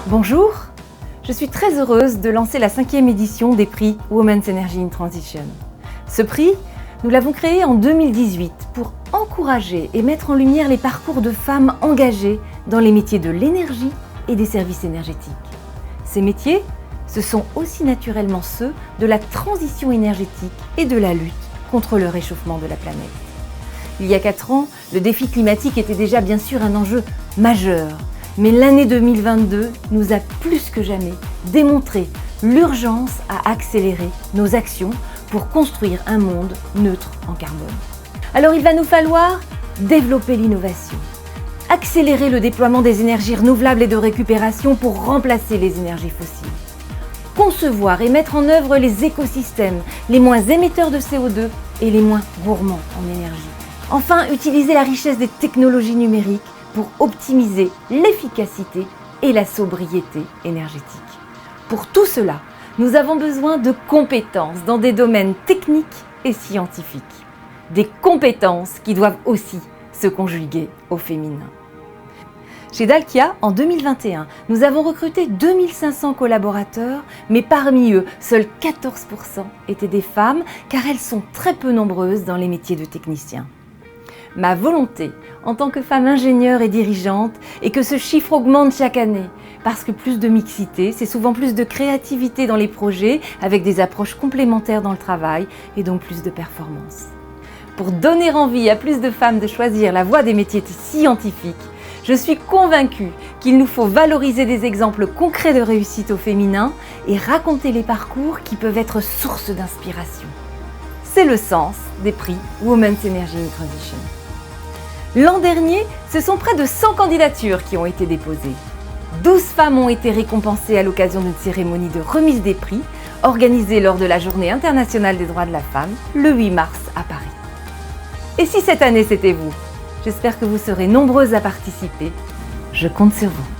Bonjour, je suis très heureuse de lancer la 5e édition des prix Women's Energy in Transition. Ce prix, nous l'avons créé en 2018 pour encourager et mettre en lumière les parcours de femmes engagées dans les métiers de l'énergie et des services énergétiques. Ces métiers, ce sont aussi naturellement ceux de la transition énergétique et de la lutte contre le réchauffement de la planète. Il y a 4 ans, le défi climatique était déjà bien sûr un enjeu majeur. Mais l'année 2022 nous a plus que jamais démontré l'urgence à accélérer nos actions pour construire un monde neutre en carbone. Alors il va nous falloir développer l'innovation, accélérer le déploiement des énergies renouvelables et de récupération pour remplacer les énergies fossiles, concevoir et mettre en œuvre les écosystèmes les moins émetteurs de CO2 et les moins gourmands en énergie. Enfin, utiliser la richesse des technologies numériques pour optimiser l'efficacité et la sobriété énergétique. Pour tout cela, nous avons besoin de compétences dans des domaines techniques et scientifiques. Des compétences qui doivent aussi se conjuguer au féminin. Chez Dalkia, en 2021, nous avons recruté 2500 collaborateurs, mais parmi eux, seuls 14% étaient des femmes, car elles sont très peu nombreuses dans les métiers de techniciens. Ma volonté, en tant que femme ingénieure et dirigeante, est que ce chiffre augmente chaque année, parce que plus de mixité, c'est souvent plus de créativité dans les projets, avec des approches complémentaires dans le travail, et donc plus de performance. Pour donner envie à plus de femmes de choisir la voie des métiers scientifiques, je suis convaincue qu'il nous faut valoriser des exemples concrets de réussite au féminin et raconter les parcours qui peuvent être source d'inspiration. C'est le sens des prix Women's Energy in Transition. L'an dernier, ce sont près de 100 candidatures qui ont été déposées. 12 femmes ont été récompensées à l'occasion d'une cérémonie de remise des prix organisée lors de la Journée internationale des droits de la femme, le 8 mars à Paris. Et si cette année c'était vous? J'espère que vous serez nombreuses à participer. Je compte sur vous.